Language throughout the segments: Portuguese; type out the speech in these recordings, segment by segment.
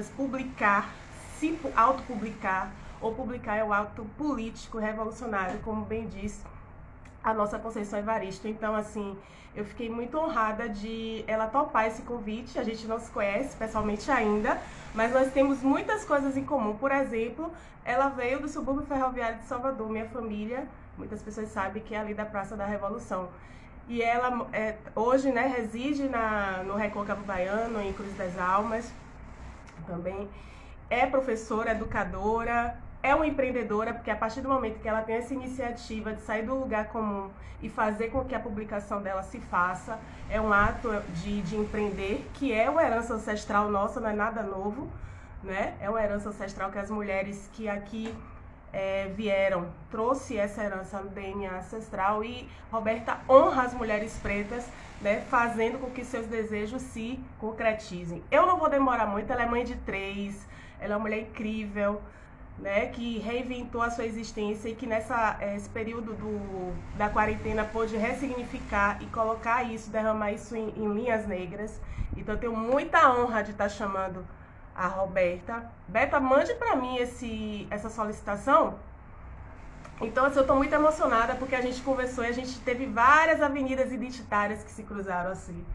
publicar, se autopublicar, ou publicar é o ato político revolucionário, como bem diz a nossa Conceição Evaristo. Então, assim, eu fiquei muito honrada de ela topar esse convite. A gente não se conhece pessoalmente ainda, mas nós temos muitas coisas em comum. Por exemplo, ela veio do subúrbio ferroviário de Salvador, minha família, muitas pessoas sabem que é ali da Praça da Revolução. E ela hoje, né, reside no Recôncavo Baiano, em Cruz das Almas, também é professora, educadora, é uma empreendedora, porque a partir do momento que ela tem essa iniciativa de sair do lugar comum e fazer com que a publicação dela se faça, é um ato de empreender, que é uma herança ancestral nossa, não é nada novo, né? É uma herança ancestral que as mulheres que aqui vieram, trouxe essa herança no DNA ancestral, e Roberta honra as mulheres pretas, né, fazendo com que seus desejos se concretizem. Eu não vou demorar muito, ela é mãe de 3, ela é uma mulher incrível, né, que reinventou a sua existência e que esse período da quarentena pôde ressignificar e colocar isso, derramar isso em linhas negras. Então eu tenho muita honra de estar chamando a Roberta. Beta, mande para mim essa solicitação. Então, assim, eu estou muito emocionada porque a gente conversou e a gente teve várias avenidas identitárias que se cruzaram, assim.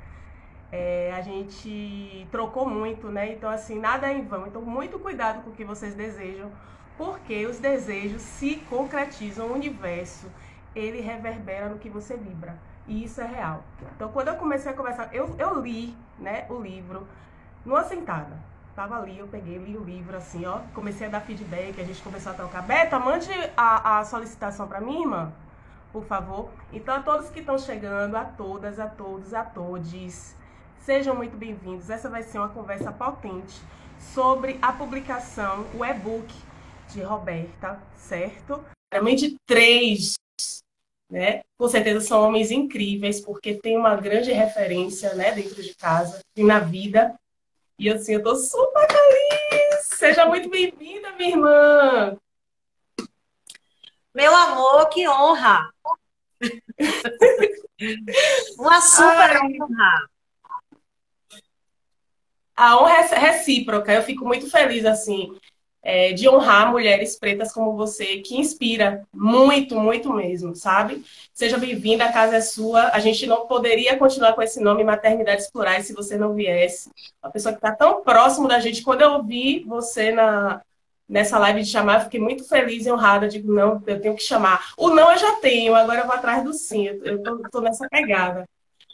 A gente trocou muito, né? Então, assim, nada é em vão. Então, muito cuidado com o que vocês desejam, porque os desejos se concretizam. O universo, ele reverbera no que você vibra. E isso é real. Então, quando eu comecei a conversar, eu li, né, o livro numa sentada. Tava ali, eu peguei, li o livro, assim, ó. Comecei a dar feedback, a gente começou a trocar. Beta, mande a solicitação para minha irmã, por favor. Então, a todos que estão chegando, a todas, a todos, a todes, sejam muito bem-vindos. Essa vai ser uma conversa potente sobre a publicação, o e-book de Roberta, certo? É mãe de 3, né? Com certeza são homens incríveis, porque tem uma grande referência, né, dentro de casa e na vida. E assim, eu tô super feliz! Seja muito bem-vinda, minha irmã! Meu amor, que honra! Uma super Ai, honra. a honra é recíproca. Eu fico muito feliz, assim, de honrar mulheres pretas como você, que inspira muito, muito mesmo, sabe? Seja bem-vinda, a casa é sua. A gente não poderia continuar com esse nome, Maternidades Plurais, se você não viesse. Uma pessoa que está tão próximo da gente. Quando eu vi você nessa live de chamar, eu fiquei muito feliz e honrada. Digo, não, eu tenho que chamar. O não eu já tenho, agora eu vou atrás do sim. Eu tô nessa pegada,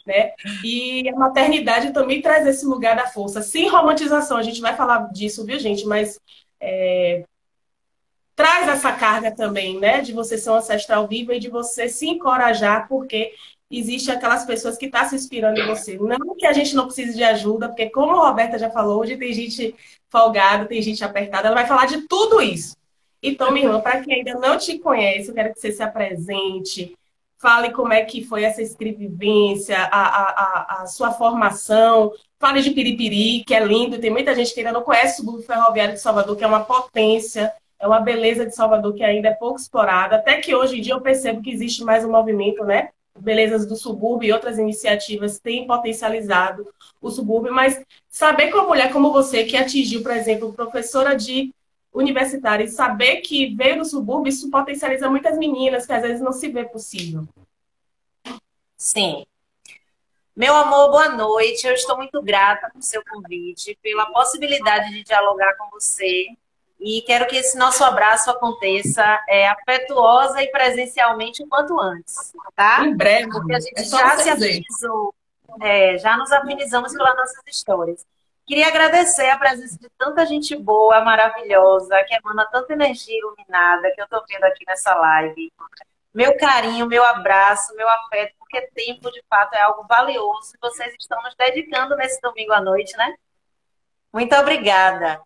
né? E a maternidade também traz esse lugar da força, sem romantização. A gente vai falar disso, viu, gente? Mas traz essa carga também, né? De você ser um ancestral vivo e de você se encorajar, porque existe aquelas pessoas que estão se inspirando em você. Não que a gente não precise de ajuda, porque como a Roberta já falou, hoje tem gente folgada, tem gente apertada, ela vai falar de tudo isso. Então, minha irmã, para quem ainda não te conhece, eu quero que você se apresente, fale como é que foi essa escrevivência, a sua formação, fale de Piripiri, que é lindo, tem muita gente que ainda não conhece o Subúrbio Ferroviário de Salvador, que é uma potência, é uma beleza de Salvador que ainda é pouco explorada, até que hoje em dia eu percebo que existe mais um movimento, né? Belezas do Subúrbio e outras iniciativas têm potencializado o subúrbio, mas saber que uma mulher como você, que atingiu, por exemplo, professora de universitária, e saber que veio do subúrbio, isso potencializa muitas meninas que às vezes não se vê possível. Sim. Meu amor, boa noite. Eu estou muito grata por seu convite, pela possibilidade de dialogar com você. E quero que esse nosso abraço aconteça afetuosa e presencialmente o quanto antes, tá? Em breve, Porque a é gente só já você se dizer. afinizou, já nos afinizamos pelas nossas histórias. Queria agradecer a presença de tanta gente boa, maravilhosa, que emana tanta energia iluminada que eu estou vendo aqui nessa live. Meu carinho, meu abraço, meu afeto, porque tempo de fato é algo valioso e vocês estão nos dedicando nesse domingo à noite, né? Muito obrigada.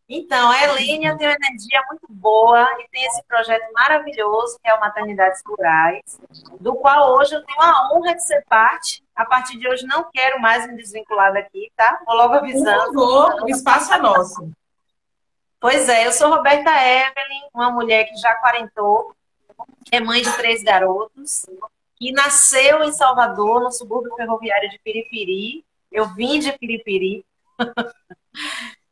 Então, a Helênia tem uma energia muito boa e tem esse projeto maravilhoso que é o Maternidades Rurais, do qual hoje eu tenho a honra de ser parte. A partir de hoje não quero mais me desvincular daqui, tá? Vou logo Por avisando. favor, o espaço é nosso. Pois é, eu sou Roberta Evelyn, uma mulher que já quarentou, é mãe de 3 garotos, que nasceu em Salvador, no subúrbio ferroviário de Piripiri. Eu vim de Piripiri.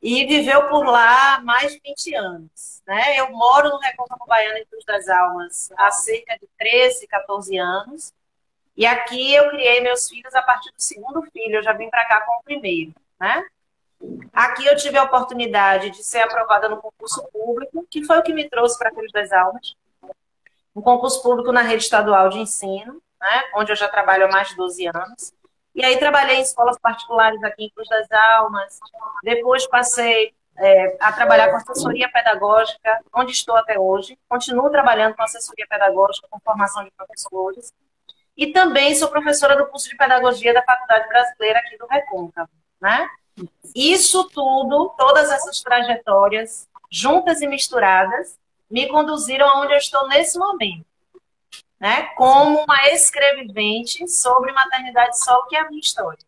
e viveu por lá mais de 20 anos. Né? Eu moro no Recôncavo Baiano, em Cruz das Almas, há cerca de 13, 14 anos. E aqui eu criei meus filhos a partir do segundo filho, eu já vim para cá com o primeiro. Né? Aqui eu tive a oportunidade de ser aprovada no concurso público, que foi o que me trouxe para Cruz das Almas. Um concurso público na rede estadual de ensino, né, onde eu já trabalho há mais de 12 anos. E aí trabalhei em escolas particulares aqui em Cruz das Almas. Depois passei a trabalhar com assessoria pedagógica, onde estou até hoje. Continuo trabalhando com assessoria pedagógica, com formação de professores. E também sou professora do curso de pedagogia da Faculdade Brasileira aqui do Recôncavo, né? Isso tudo, todas essas trajetórias, juntas e misturadas, me conduziram aonde eu estou nesse momento, né? Como uma escrevivente sobre maternidade solo, que é a minha história.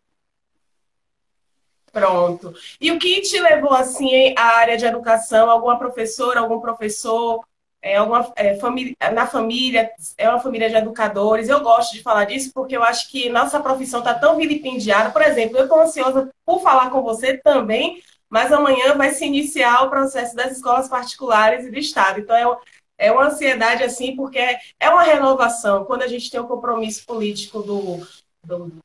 Pronto. E o que te levou, assim, à área de educação? Alguma professora, algum professor, família, na família, é uma família de educadores? Eu gosto de falar disso porque eu acho que nossa profissão está tão vilipendiada. Por exemplo, eu estou ansiosa por falar com você também, mas amanhã vai se iniciar o processo das escolas particulares e do Estado. Então, é uma ansiedade, assim, porque é uma renovação. Quando a gente tem um compromisso político do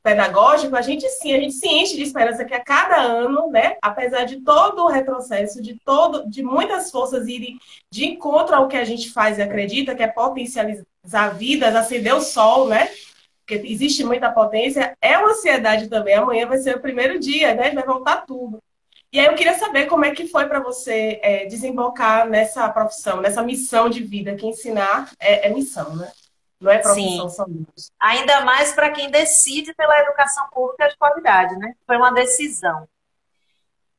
pedagógico, a gente se enche de esperança que a cada ano, né, apesar de todo o retrocesso, de muitas forças irem de encontro ao que a gente faz e acredita, que é potencializar vidas, acender o sol, né? Porque existe muita potência, é uma ansiedade também. Amanhã vai ser o primeiro dia, né? Vai voltar tudo. E aí eu queria saber como é que foi para você desembocar nessa profissão, nessa missão de vida, que ensinar é missão, né? Não é profissão Sim, somente. ainda mais para quem decide pela educação pública de qualidade, né? Foi uma decisão.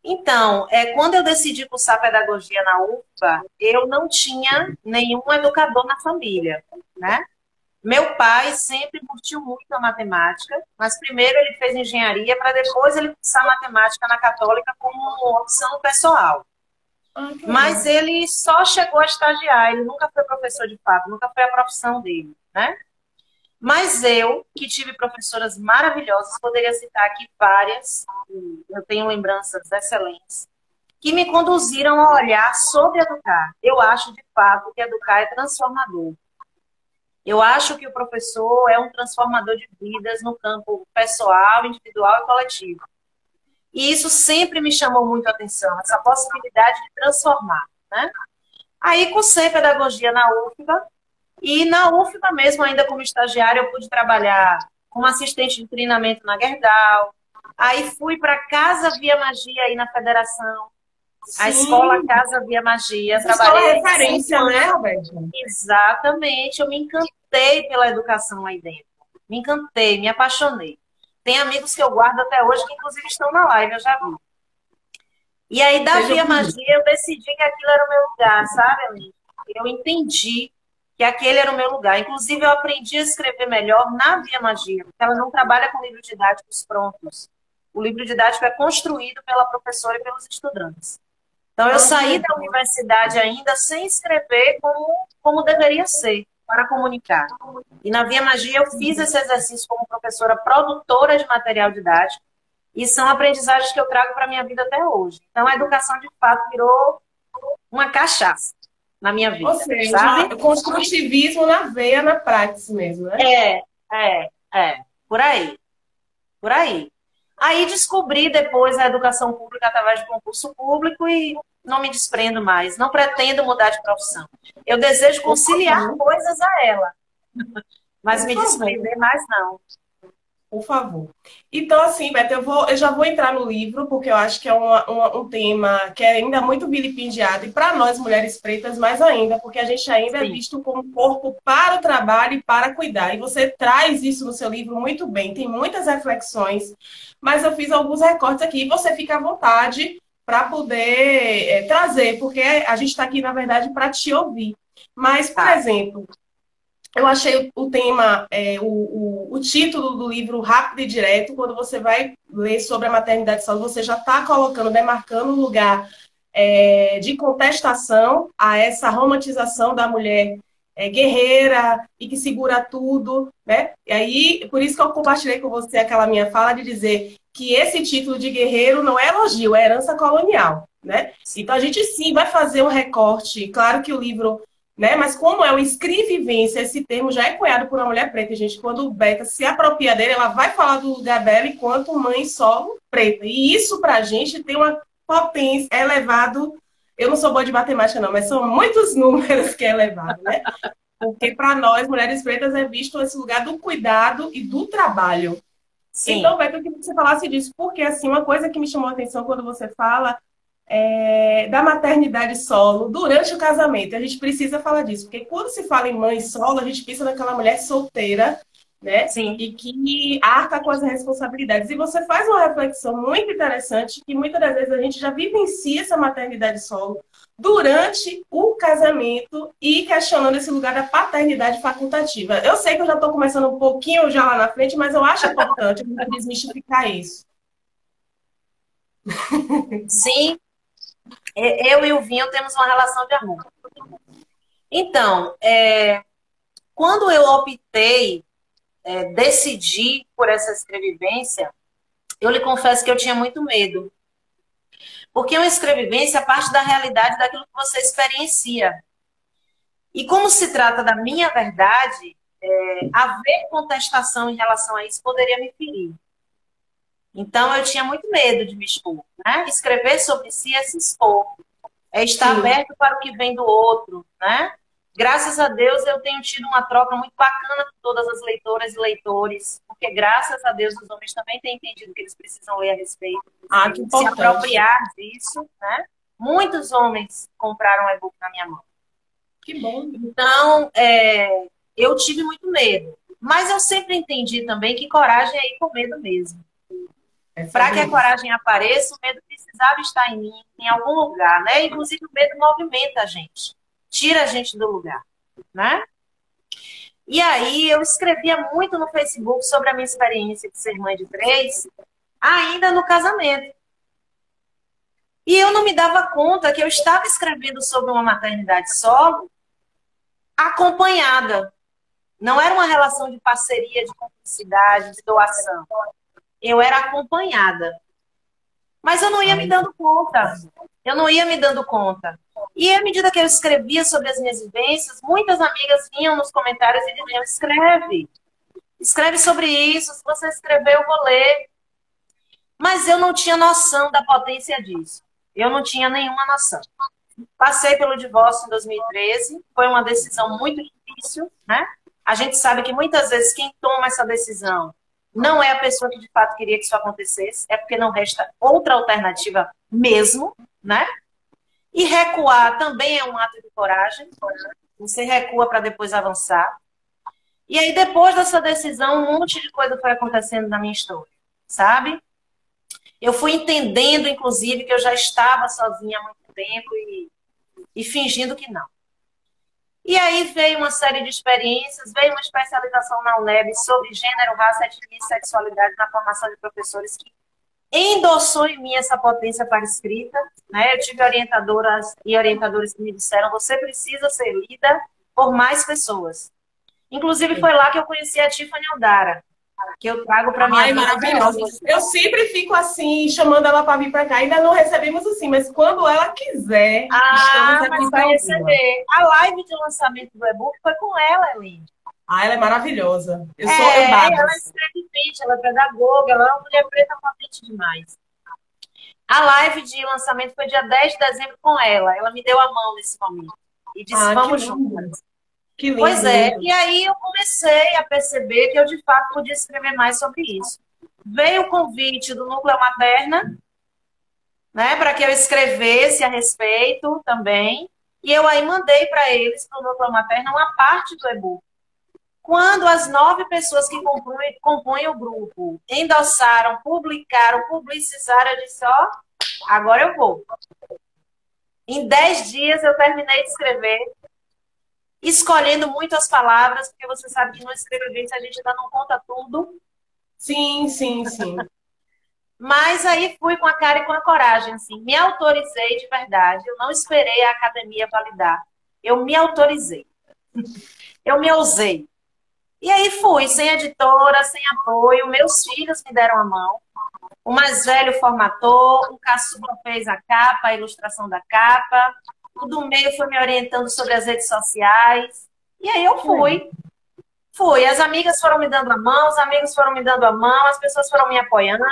Então, quando eu decidi cursar pedagogia na UFBA, eu não tinha nenhum educador na família, né? Meu pai sempre curtiu muito a matemática, mas primeiro ele fez engenharia para depois ele cursar matemática na Católica como opção pessoal. Mas ele só chegou a estagiar, ele nunca foi professor de fato, nunca foi a profissão dele, né? Mas eu, que tive professoras maravilhosas, poderia citar aqui várias, eu tenho lembranças excelentes, que me conduziram a olhar sobre educar. Eu acho, de fato, que educar é transformador. Eu acho que o professor é um transformador de vidas no campo pessoal, individual e coletivo. E isso sempre me chamou muito a atenção, essa possibilidade de transformar, né? Aí cursei pedagogia na UFBA, e na UFBA mesmo, ainda como estagiária, eu pude trabalhar como assistente de treinamento na Gerdau. Aí fui para Casa Via Magia aí na Federação, a escola Casa Via Magia. Essa trabalhei escola é referência, né, Roberto? Exatamente, eu me encantei pela educação aí dentro. Me encantei, me apaixonei. Tem amigos que eu guardo até hoje, que inclusive estão na live, eu já vi. E aí, da Via Magia, eu decidi que aquilo era o meu lugar, sabe, Aline? Eu entendi que aquele era o meu lugar. Inclusive, eu aprendi a escrever melhor na Via Magia, porque ela não trabalha com livros didáticos prontos. O livro didático é construído pela professora e pelos estudantes. Então, eu saí da universidade ainda sem escrever como deveria ser, para comunicar. E na Via Magia, eu fiz esse exercício como professora produtora de material didático, e são aprendizagens que eu trago para a minha vida até hoje. Então, a educação, de fato, virou uma cachaça na minha vida. Ou seja, sabe? Construtivismo na veia, na prática mesmo, né? Por aí. Por aí. Aí descobri depois a educação pública através do concurso público e não me desprendo mais. Não pretendo mudar de profissão. Eu desejo conciliar coisas a ela. Mas me desprender mais não. Por favor. Então, assim, Beto, eu já vou entrar no livro, porque eu acho que é um tema que é ainda muito vilipendiado, e para nós, mulheres pretas, mais ainda, porque a gente ainda é visto como corpo para o trabalho e para cuidar. E você traz isso no seu livro muito bem, tem muitas reflexões, mas eu fiz alguns recortes aqui, e você fica à vontade para poder trazer, porque a gente está aqui, na verdade, para te ouvir. Mas, por exemplo... Eu achei o tema, o título do livro rápido e direto. Quando você vai ler sobre a maternidade solo, você já está colocando, demarcando um lugar de contestação a essa romantização da mulher guerreira e que segura tudo, né? E aí, por isso que eu compartilhei com você aquela minha fala de dizer que esse título de guerreiro não é elogio, é herança colonial, né? Então a gente sim vai fazer um recorte, claro que o livro, né? Mas como é o escrevivência, esse termo já é cunhado por uma mulher preta, gente. Quando o Beca se apropria dele, ela vai falar do lugar dela enquanto mãe solo preta. E isso pra gente tem uma potência elevado. Eu não sou boa de matemática, não, mas são muitos números que é elevado, né? Porque para nós, mulheres pretas, é visto esse lugar do cuidado e do trabalho. Sim. Então, Beto, eu queria que você falasse disso, porque assim, uma coisa que me chamou a atenção quando você fala da maternidade solo durante o casamento. A gente precisa falar disso, porque quando se fala em mãe solo, a gente pensa naquela mulher solteira, né? Sim. E que arca com as responsabilidades. E você faz uma reflexão muito interessante, que muitas das vezes a gente já vivencia essa maternidade solo durante o casamento e questionando esse lugar da paternidade facultativa. Eu sei que eu já estou começando um pouquinho já lá na frente, mas eu acho importante desmistificar isso. Sim, eu e o vinho temos uma relação de amor. Então, quando eu optei, decidi por essa escrevivência, eu lhe confesso que eu tinha muito medo. Porque uma escrevivência parte da realidade daquilo que você experiencia. E como se trata da minha verdade, haver contestação em relação a isso poderia me ferir. Então, eu tinha muito medo de me expor. Né? Escrever sobre si é se expor. É estar Sim. aberto para o que vem do outro. Né? Graças a Deus, eu tenho tido uma troca muito bacana com todas as leitoras e leitores, porque graças a Deus os homens também têm entendido que eles precisam ler a respeito, Que se importante. apropriar disso. Né? Muitos homens compraram o e-book na minha mão. Que bom. Então, eu tive muito medo. Mas eu sempre entendi também que coragem é ir com medo mesmo. Para que a coragem apareça, o medo precisava estar em mim, em algum lugar, né? Inclusive, o medo movimenta a gente, tira a gente do lugar, né? E aí, eu escrevia muito no Facebook sobre a minha experiência de ser mãe de 3, ainda no casamento. E eu não me dava conta que eu estava escrevendo sobre uma maternidade solo acompanhada. Não era uma relação de parceria, de cumplicidade, de doação. Eu era acompanhada. Mas eu não ia me dando conta. Eu não ia me dando conta. E à medida que eu escrevia sobre as minhas vivências, muitas amigas vinham nos comentários e diziam, escreve. Escreve sobre isso. Se você escrever, eu vou ler. Mas eu não tinha noção da potência disso. Eu não tinha nenhuma noção. Passei pelo divórcio em 2013. Foi uma decisão muito difícil, né? A gente sabe que muitas vezes quem toma essa decisão não é a pessoa que de fato queria que isso acontecesse, é porque não resta outra alternativa mesmo, né? E recuar também é um ato de coragem. Você recua para depois avançar. E aí, depois dessa decisão, um monte de coisa foi acontecendo na minha história, sabe? Eu fui entendendo, inclusive, que eu já estava sozinha há muito tempo e fingindo que não. E aí veio uma série de experiências, veio uma especialização na UNEB sobre gênero, raça, etnia e sexualidade na formação de professores que endossou em mim essa potência para a escrita. Né? Eu tive orientadoras e orientadores que me disseram você precisa ser lida por mais pessoas. Inclusive foi lá que eu conheci a Tiffany Aldara, que eu trago para minha vida. Maravilhosa. Eu sempre fico assim, chamando ela para vir para cá. Ainda não recebemos assim, mas quando ela quiser, estamos aqui mas vai receber. A live de lançamento do e-book foi com ela, Eline. Ela é maravilhosa. Ela é escrevente, ela é pedagoga, ela é uma mulher preta potente demais. A live de lançamento foi dia 10 de dezembro com ela. Ela me deu a mão nesse momento. E disse, vamos juntas. Que lindo. Pois é, e aí eu comecei a perceber que eu de fato podia escrever mais sobre isso. Veio o convite do Núcleo Materna, né, para que eu escrevesse a respeito também, e eu aí mandei para eles, para o Núcleo Materna, uma parte do e-book. Quando as 9 pessoas que compõem o grupo endossaram, publicaram, publicizaram, eu disse, ó, agora eu vou. Em 10 dias eu terminei de escrever, escolhendo muito as palavras, porque você sabe que no escrevivência a gente ainda não conta tudo. Sim, sim, sim. Mas aí fui com a cara e com a coragem, assim. Me autorizei de verdade. Eu não esperei a academia validar. Eu me autorizei. Eu me ousei. E aí fui, sem editora, sem apoio. Meus filhos me deram a mão. O mais velho formatou, o caçula fez a capa, a ilustração da capa. O do meio foi me orientando sobre as redes sociais. E aí eu Que legal. fui. Fui. As amigas foram me dando a mão, os amigos foram me dando a mão, as pessoas foram me apoiando.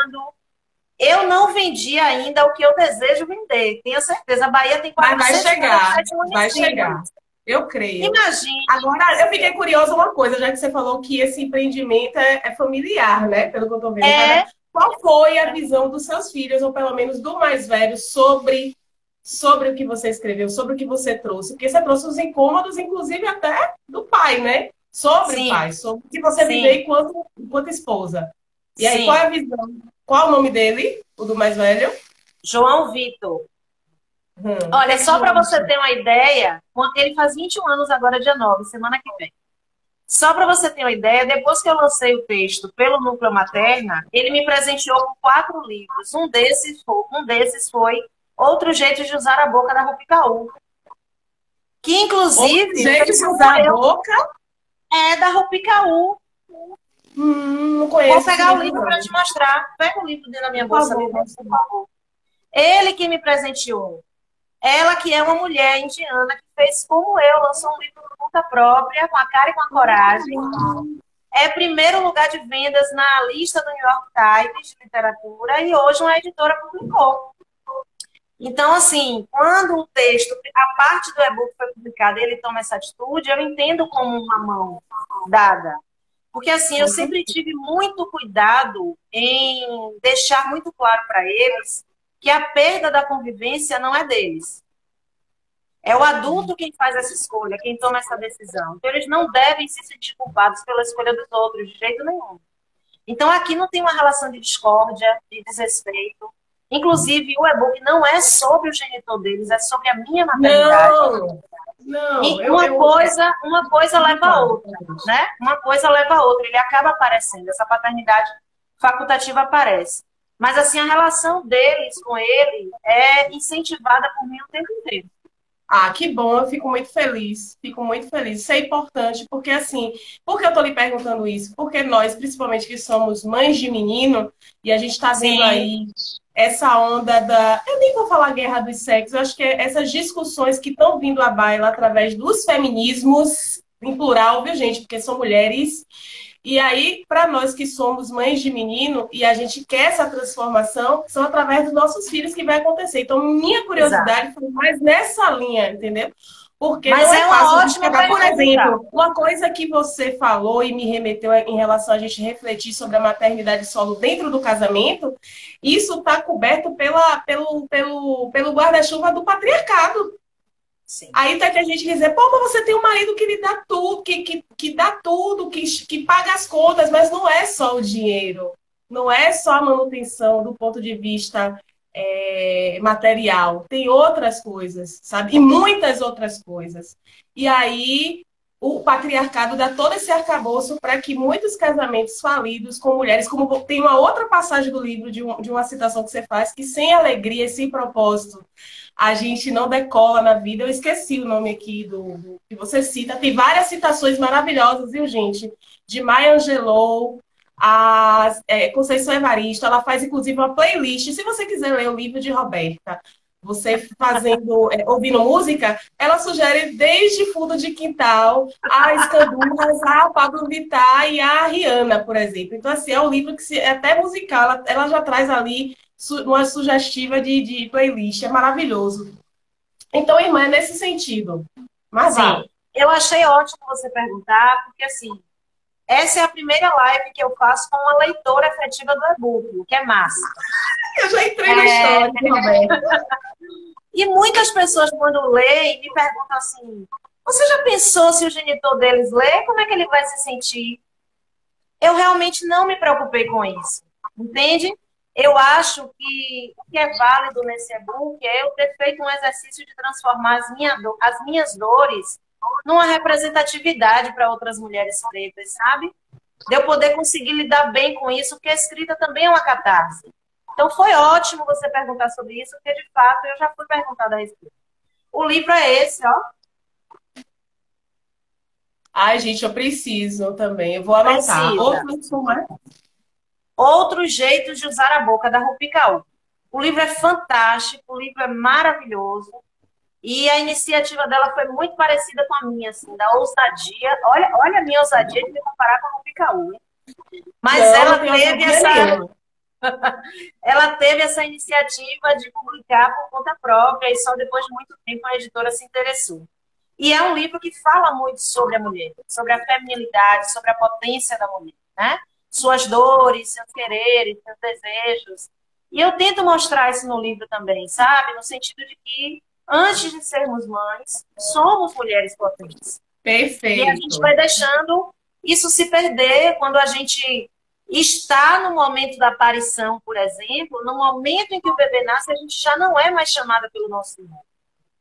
Eu não vendi ainda o que eu desejo vender. Tenho certeza. A Bahia tem Mas vai 447 chegar, vai chegar. municípios. Eu creio. Imagine. Agora, eu fiquei curiosa uma coisa, já que você falou que esse empreendimento é familiar, né? Pelo que eu tô vendo. É, Qual foi a visão dos seus filhos, ou pelo menos do mais velho, sobre o que você escreveu, sobre o que você trouxe? Porque você trouxe os incômodos, inclusive até do pai, né? Sobre o sim, pai, sobre o que você viveu sim, enquanto esposa. E aí, qual é sim. a visão? Qual é o nome dele, o do mais velho? João Vitor. O que Olha, é que só João para você disse? ter uma ideia, ele faz 21 anos agora, dia 9, semana que vem. Só para você ter uma ideia, depois que eu lancei o texto pelo Núcleo Materna, ele me presenteou com 4 livros. Um desses foi Outro Jeito de Usar a Boca da Rupicaú, que Outro inclusive jeito fez de como usar a eu. boca? É da Rupicaú. Não Vou conheço esse pegar o livro, livro para não. te mostrar. Pega o livro dentro da minha Por bolsa ali favor. dentro, por favor. Ele que me presenteou. Ela que é uma mulher indiana que fez como eu, lançou um livro por conta própria, com a cara e com a coragem. É primeiro lugar de vendas na lista do New York Times de literatura e hoje uma editora publicou. Então, assim, quando o texto, a parte do e-book foi publicada e ele toma essa atitude, eu entendo como uma mão dada. Porque, assim, eu sempre tive muito cuidado em deixar muito claro para eles que a perda da convivência não é deles. É o adulto quem faz essa escolha, quem toma essa decisão. Então, eles não devem se sentir culpados pela escolha dos outros, de jeito nenhum. Então, aqui não tem uma relação de discórdia, de desrespeito. Inclusive, o e-book não é sobre o genitor deles, é sobre a minha maternidade. Não, não, E uma coisa leva a concordo outra, com isso. né? Uma coisa leva a outra. Ele acaba aparecendo, essa paternidade facultativa aparece. Mas, assim, a relação deles com ele é incentivada por mim o tempo inteiro. Ah, que bom, eu fico muito feliz, fico muito feliz. Isso é importante, porque assim, por que eu tô lhe perguntando isso? Porque nós, principalmente que somos mães de menino, e a gente tá vendo Sim, aí essa onda da. Eu nem vou falar guerra dos sexos, eu acho que é essas discussões que estão vindo à baila através dos feminismos, em plural, viu, gente? Porque são mulheres. E aí, para nós que somos mães de menino e a gente quer essa transformação, são através dos nossos filhos que vai acontecer. Então, minha exato. curiosidade foi mais nessa linha, entendeu? Porque Mas não é é uma fácil a gente ótima pegar, por pergunta. exemplo, uma coisa que você falou e me remeteu em relação a gente refletir sobre a maternidade solo dentro do casamento, isso está coberto pelo guarda-chuva do patriarcado. Sim. Aí tá que a gente dizer, pô, mas você tem um marido que lhe dá tudo, que dá tudo, que paga as contas, mas não é só o dinheiro, não é só a manutenção do ponto de vista material, tem outras coisas, sabe? E muitas outras coisas. E aí o patriarcado dá todo esse arcabouço para que muitos casamentos falidos com mulheres, como tem uma outra passagem do livro, de uma citação que você faz, que sem alegria e sem propósito a gente não decola na vida. Eu esqueci o nome aqui do que você cita. Tem várias citações maravilhosas, viu, gente? De Maya Angelou, a Conceição Evaristo. Ela faz, inclusive, uma playlist. Se você quiser ler o livro de Roberta, você ouvindo música, ela sugere desde Fundo de Quintal, a Escandurras, a Pablo Vittar e a Rihanna, por exemplo. Então, assim, é um livro que é até musical, ela já traz ali uma sugestiva de playlist, é maravilhoso. Então, irmã, é nesse sentido. Mas vá. Sim. Eu achei ótimo você perguntar, porque assim, essa é a primeira live que eu faço com uma leitora efetiva do e-book, o que é massa. Eu já entrei na história, Roberto. E muitas pessoas, quando leem, me perguntam assim: você já pensou se o genitor deles lê? Como é que ele vai se sentir? Eu realmente não me preocupei com isso, entende? Eu acho que o que é válido nesse e-book é eu ter feito um exercício de transformar as minhas dores numa representatividade para outras mulheres pretas, sabe? De eu poder conseguir lidar bem com isso, porque a escrita também é uma catarse. Então foi ótimo você perguntar sobre isso, porque de fato eu já fui perguntada a respeito. O livro é esse, ó. Ai, gente, eu preciso também. Eu vou anotar. Precisa. Outros como é? Outros Jeitos de Usar a Boca, da Rupi Kaur. O livro é fantástico, o livro é maravilhoso. E a iniciativa dela foi muito parecida com a minha, assim, da ousadia. Olha a minha ousadia de me comparar com a Rupi Kaur, hein? Mas Não, não tenho ousadia nenhuma. ela teve essa iniciativa de publicar por conta própria e só depois de muito tempo a editora se interessou. E é um livro que fala muito sobre a mulher, sobre a feminilidade, sobre a potência da mulher, né? Suas dores, seus quereres, seus desejos. E eu tento mostrar isso no livro também, sabe? No sentido de que, antes de sermos mães, somos mulheres potentes. E a gente Perfeito. vai deixando isso se perder quando a gente está no momento da aparição, por exemplo, no momento em que o bebê nasce, a gente já não é mais chamada pelo nosso nome,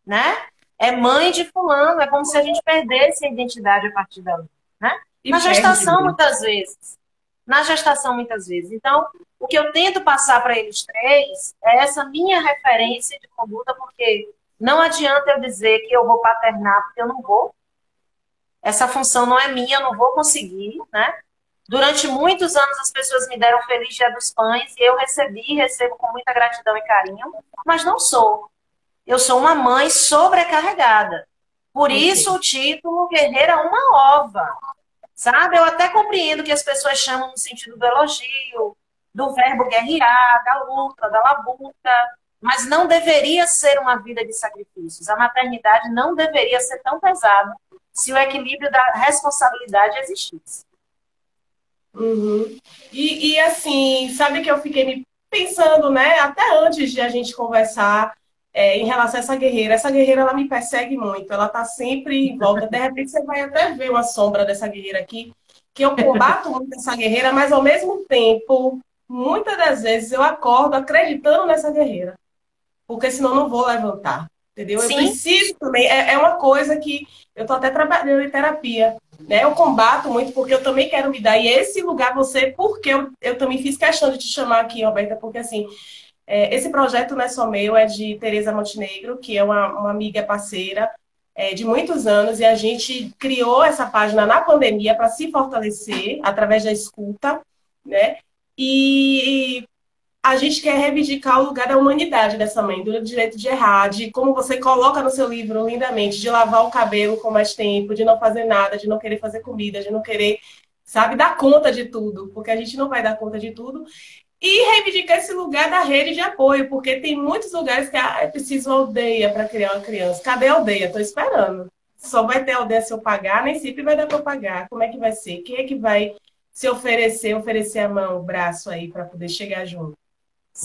né? É mãe de fulano, é como se a gente perdesse a identidade a partir dali, né? E Na perde gestação, mesmo. muitas vezes. Na gestação, muitas vezes. Então, o que eu tento passar para eles três é essa minha referência de conduta, porque não adianta eu dizer que eu vou paternar, porque eu não vou. Essa função não é minha, eu não vou conseguir, né? Durante muitos anos as pessoas me deram Feliz Dia dos Pães e eu recebo com muita gratidão e carinho, mas não sou. Eu sou uma mãe sobrecarregada. Por isso Perfeito. o título Guerreira uma Ova, sabe? Eu até compreendo que as pessoas chamam no sentido do elogio, do verbo guerrear, da luta, da labuta, mas não deveria ser uma vida de sacrifícios. A maternidade não deveria ser tão pesada se o equilíbrio da responsabilidade existisse. Uhum. Assim, sabe que eu fiquei me pensando, né? Até antes de a gente conversar, em relação a essa guerreira. Essa guerreira, ela me persegue muito. Ela tá sempre em volta. De repente, você vai até ver uma sombra dessa guerreira aqui, que eu combato muito essa guerreira, mas ao mesmo tempo, muitas das vezes eu acordo acreditando nessa guerreira, porque senão eu não vou levantar, entendeu? Eu Sim, preciso também, é uma coisa que eu tô até trabalhando em terapia, né? Eu combato muito porque eu também quero me dar, e esse lugar você, porque eu também fiz questão de te chamar aqui, Roberta, porque assim, esse projeto não é só meu, é de Tereza Montenegro, que é uma amiga parceira, de muitos anos, e a gente criou essa página na pandemia para se fortalecer através da escuta, né? E a gente quer reivindicar o lugar da humanidade dessa mãe, do direito de errar, de como você coloca no seu livro lindamente, de lavar o cabelo com mais tempo, de não fazer nada, de não querer fazer comida, de não querer, sabe, dar conta de tudo, porque a gente não vai dar conta de tudo. E reivindicar esse lugar da rede de apoio, porque tem muitos lugares que é preciso aldeia para criar uma criança. Cadê a aldeia? Estou esperando. Só vai ter aldeia se eu pagar, nem sempre vai dar para pagar. Como é que vai ser? Quem é que vai se oferecer a mão, o braço aí para poder chegar junto?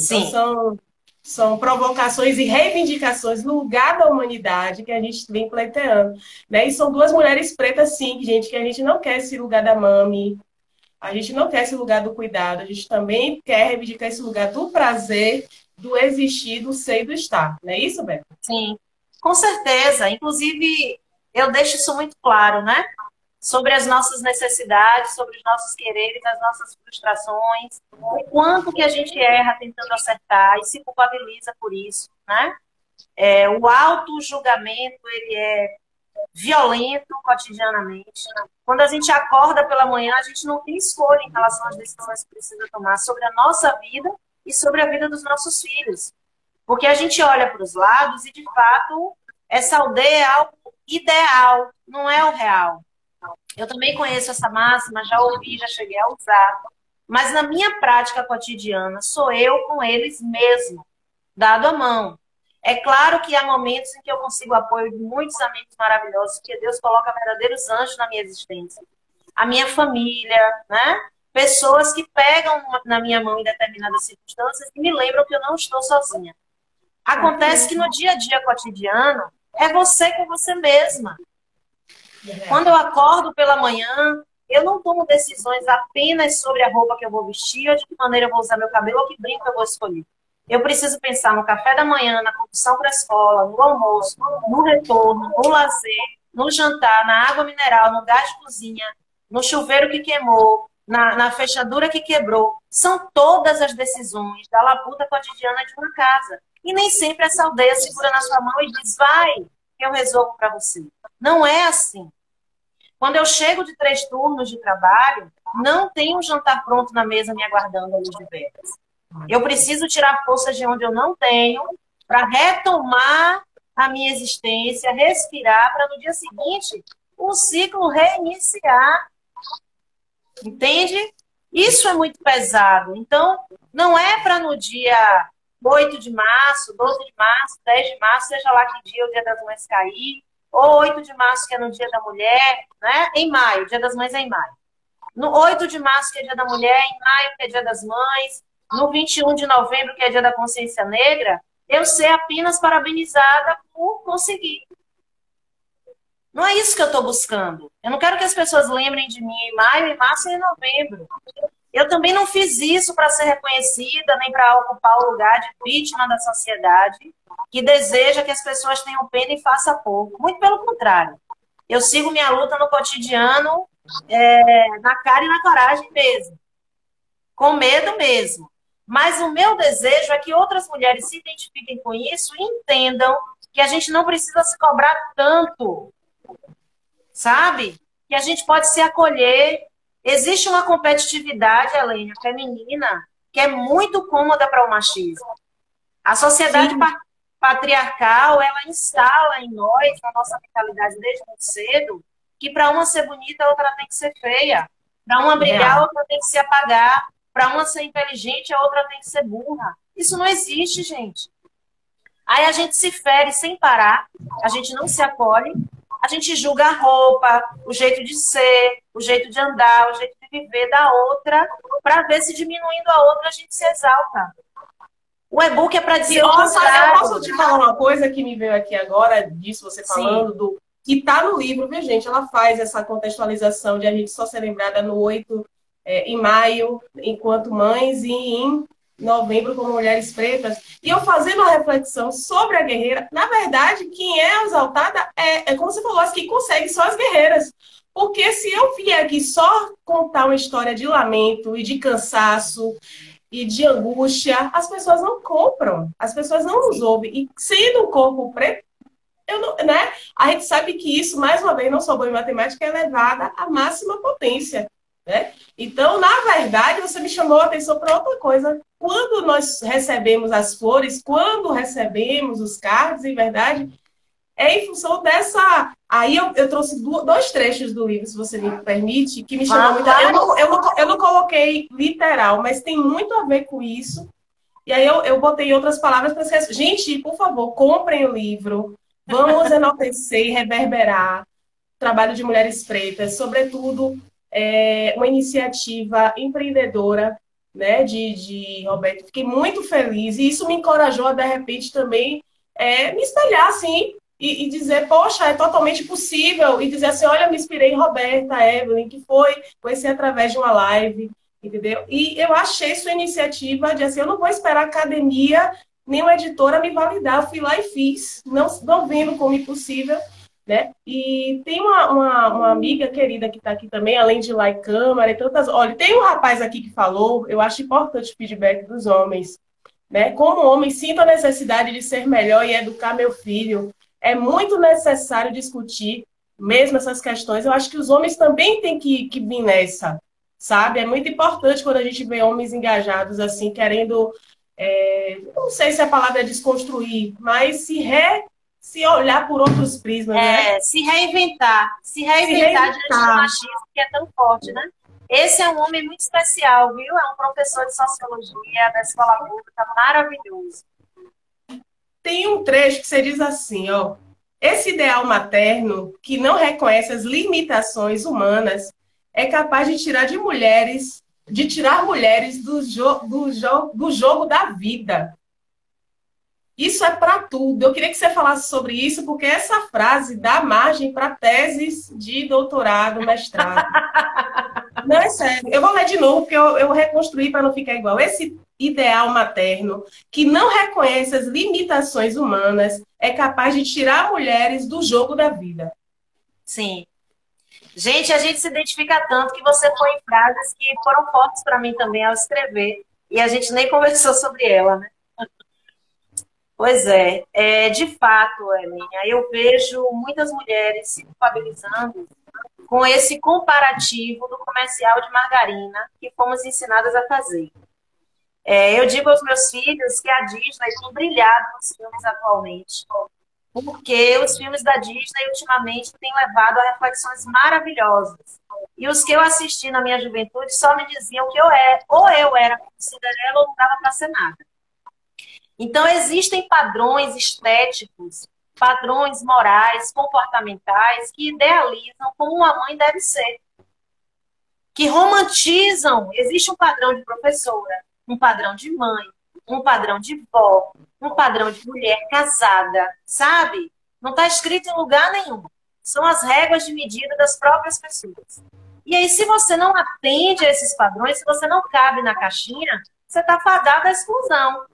Então, sim. são provocações e reivindicações no lugar da humanidade que a gente vem pleiteando. Né? E são duas mulheres pretas, sim, gente, que a gente não quer esse lugar da mami, a gente não quer esse lugar do cuidado, a gente também quer reivindicar esse lugar do prazer, do existir, do ser e do estar. Não é isso, Beto? Sim, com certeza. Inclusive, eu deixo isso muito claro, né? Sobre as nossas necessidades, sobre os nossos quereres, as nossas frustrações, o quanto que a gente erra tentando acertar e se culpabiliza por isso, né? O auto-julgamento, ele é violento cotidianamente. Quando a gente acorda pela manhã, a gente não tem escolha em relação às decisões que precisa tomar sobre a nossa vida e sobre a vida dos nossos filhos. Porque a gente olha para os lados e, de fato, essa aldeia é algo ideal, não é o real. Eu também conheço essa máxima, já ouvi, já cheguei a usar. Mas na minha prática cotidiana, sou eu com eles mesmo, dado a mão. É claro que há momentos em que eu consigo o apoio de muitos amigos maravilhosos, porque Deus coloca verdadeiros anjos na minha existência. A minha família, né? Pessoas que pegam na minha mão em determinadas circunstâncias e me lembram que eu não estou sozinha. Acontece que no dia a dia cotidiano é você com você mesma. Quando eu acordo pela manhã, eu não tomo decisões apenas sobre a roupa que eu vou vestir, ou de que maneira eu vou usar meu cabelo, ou que brinco eu vou escolher. Eu preciso pensar no café da manhã, na condução para a escola, no almoço, no retorno, no lazer, no jantar, na água mineral, no gás de cozinha, no chuveiro que queimou, na fechadura que quebrou. São todas as decisões da labuta cotidiana de uma casa. E nem sempre essa aldeia segura na sua mão e diz, vai, que eu resolvo para você. Não é assim. Quando eu chego de 3 turnos de trabalho, não tem um jantar pronto na mesa me aguardando à luz de velas. Eu preciso tirar forças de onde eu não tenho para retomar a minha existência, respirar, para no dia seguinte o ciclo reiniciar. Entende? Isso é muito pesado. Então, não é para no dia 8 de março, 12 de março, 10 de março, seja lá que dia o Dia das Mães cair, ou 8 de março, que é no Dia da Mulher, né? Em maio, o Dia das Mães é em maio. No 8 de março, que é Dia da Mulher, em maio, que é Dia das Mães, no 21 de novembro, que é Dia da Consciência Negra, eu ser apenas parabenizada por conseguir. Não é isso que eu estou buscando. Eu não quero que as pessoas lembrem de mim em maio, em março e em novembro. Eu também não fiz isso para ser reconhecida, nem para ocupar o lugar de vítima da sociedade, que deseja que as pessoas tenham pena e façam pouco. Muito pelo contrário. Eu sigo minha luta no cotidiano, na cara e na coragem mesmo. Com medo mesmo. Mas o meu desejo é que outras mulheres se identifiquem com isso e entendam que a gente não precisa se cobrar tanto, sabe? Que a gente pode se acolher. Existe uma competitividade, Helena, feminina, que é muito cômoda para o machismo. A sociedade patriarcal, ela instala em nós, na nossa mentalidade desde muito cedo, que para uma ser bonita, a outra tem que ser feia. Para uma brilhar, a outra tem que se apagar. Para uma ser inteligente, a outra tem que ser burra. Isso não existe, gente. Aí a gente se fere sem parar, a gente não se acolhe, a gente julga a roupa, o jeito de ser, o jeito de andar, o jeito de viver da outra, para ver se diminuindo a outra a gente se exalta. O e-book é para dizer o contrário. Eu posso te falar uma coisa que me veio aqui agora, disso você falando, do que está no livro, viu, gente? Ela faz essa contextualização de a gente só ser lembrada no 8 em maio, enquanto mães, e em novembro como mulheres pretas. E eu fazendo uma reflexão sobre a guerreira, na verdade, quem é exaltada como você falou, as que conseguem são as guerreiras. Porque se eu vier aqui só contar uma história de lamento e de cansaço e de angústia, as pessoas não compram, as pessoas não nos ouvem. E sendo um corpo preto, né? A gente sabe que isso, mais uma vez, não sou boa em matemática, é elevada à máxima potência. Né? Então, na verdade, você me chamou a atenção para outra coisa. Quando nós recebemos as flores, quando recebemos os cards, em verdade, é em função dessa... Aí eu trouxe 2 trechos do livro, se você me permite, que me chamou muito... Eu não coloquei literal, mas tem muito a ver com isso. E aí eu botei outras palavras para esquecer. Gente, por favor, comprem o livro. Vamos enaltecer e reverberar o trabalho de mulheres pretas, sobretudo... uma iniciativa empreendedora, né, de Roberto. Fiquei muito feliz e isso me encorajou a, de repente, também me espelhar, assim, e dizer, poxa, é totalmente possível. E dizer assim, olha, me inspirei em Roberta, Evelyn, que foi conhecer através de uma live, entendeu? E eu achei sua iniciativa de, assim, eu não vou esperar a academia, nem uma editora me validar. Eu fui lá e fiz, não vendo como impossível. Né? E tem uma amiga querida que está aqui também, além de lá e câmara e tantas. Olha, tem um rapaz aqui que falou, eu acho importante o feedback dos homens. Né? Como homem, sinto a necessidade de ser melhor e educar meu filho. É muito necessário discutir mesmo essas questões. Eu acho que os homens também têm que vir nessa, sabe? É muito importante quando a gente vê homens engajados assim, querendo, não sei se a palavra é desconstruir, mas se olhar por outros prismas, né? Se reinventar diante do machismo que é tão forte, né? Esse é um homem muito especial, viu? É um professor de sociologia da escola pública, maravilhoso. Tem um trecho que você diz assim, ó. Esse ideal materno, que não reconhece as limitações humanas, é capaz de tirar mulheres do jogo da vida. Isso é para tudo. Eu queria que você falasse sobre isso, porque essa frase dá margem para teses de doutorado, mestrado. Não, é sério. Eu vou ler de novo, porque eu reconstruí para não ficar igual. Esse ideal materno, que não reconhece as limitações humanas, é capaz de tirar mulheres do jogo da vida. Sim. Gente, a gente se identifica tanto que você foi em frases que foram fortes para mim também ao escrever. E a gente nem conversou sobre ela, né? Pois de fato, Elinha, eu vejo muitas mulheres se culpabilizando com esse comparativo do comercial de margarina que fomos ensinadas a fazer. Eu digo aos meus filhos que a Disney tem brilhado nos filmes atualmente, porque os filmes da Disney ultimamente têm levado a reflexões maravilhosas. E os que eu assisti na minha juventude só me diziam que ou eu era como Cinderela ou não dava para ser nada. Então, existem padrões estéticos, padrões morais, comportamentais, que idealizam como uma mãe deve ser, que romantizam. Existe um padrão de professora, um padrão de mãe, um padrão de vó, um padrão de mulher casada, sabe? Não está escrito em lugar nenhum. São as réguas de medida das próprias pessoas. E aí, se você não atende a esses padrões, se você não cabe na caixinha, você está fadado à exclusão.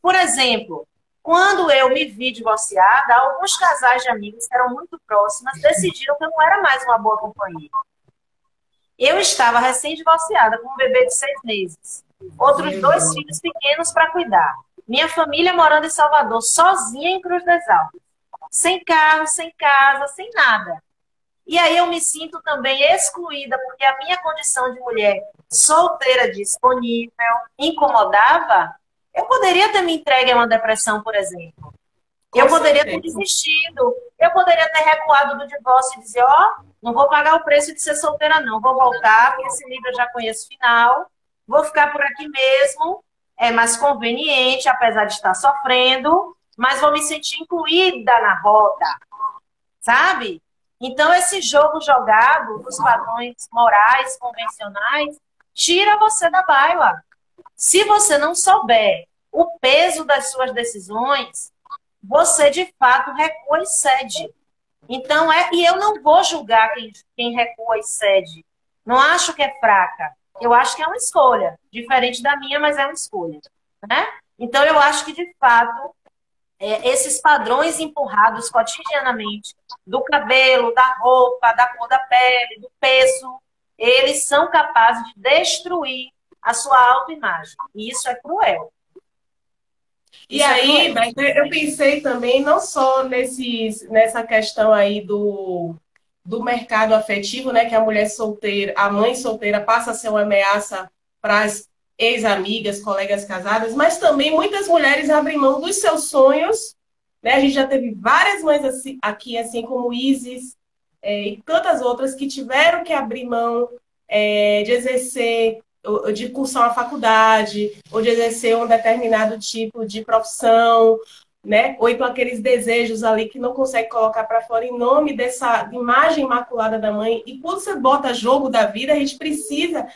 Por exemplo, quando eu me vi divorciada, alguns casais de amigos que eram muito próximas decidiram que eu não era mais uma boa companhia. Eu estava recém-divorciada, com um bebê de 6 meses. Outros 2 filhos pequenos para cuidar. Minha família morando em Salvador, sozinha em Cruz das Almas. Sem carro, sem casa, sem nada. E aí eu me sinto também excluída, porque a minha condição de mulher solteira, disponível, incomodava. Eu poderia ter me entregue a uma depressão, por exemplo. Eu poderia ter desistido. Eu poderia ter recuado do divórcio e dizer, não vou pagar o preço de ser solteira, não. Vou voltar, porque esse livro eu já conheço o final. Vou ficar por aqui mesmo. É mais conveniente, apesar de estar sofrendo. Mas vou me sentir incluída na roda. Sabe? Então, esse jogo jogado dos padrões morais, convencionais, tira você da baila. Se você não souber o peso das suas decisões, você, de fato, recua e cede. Então, e eu não vou julgar quem recua e cede. Não acho que é fraca. Eu acho que é uma escolha. Diferente da minha, mas é uma escolha. Né? Então, eu acho que, de fato, esses padrões empurrados cotidianamente, do cabelo, da roupa, da cor da pele, do peso, eles são capazes de destruir a sua autoimagem. E isso é cruel. E aí, eu pensei também não só nessa questão aí do mercado afetivo, né? Que a mulher solteira, a mãe solteira passa a ser uma ameaça para as ex-amigas, colegas casadas, mas também muitas mulheres abrem mão dos seus sonhos, né? A gente já teve várias mães aqui, assim como Isis, e tantas outras que tiveram que abrir mão de exercer, de cursar uma faculdade, ou de exercer um determinado tipo de profissão, né? Ou então aqueles desejos ali que não consegue colocar para fora em nome dessa imagem imaculada da mãe. E quando você bota jogo da vida, a gente precisa...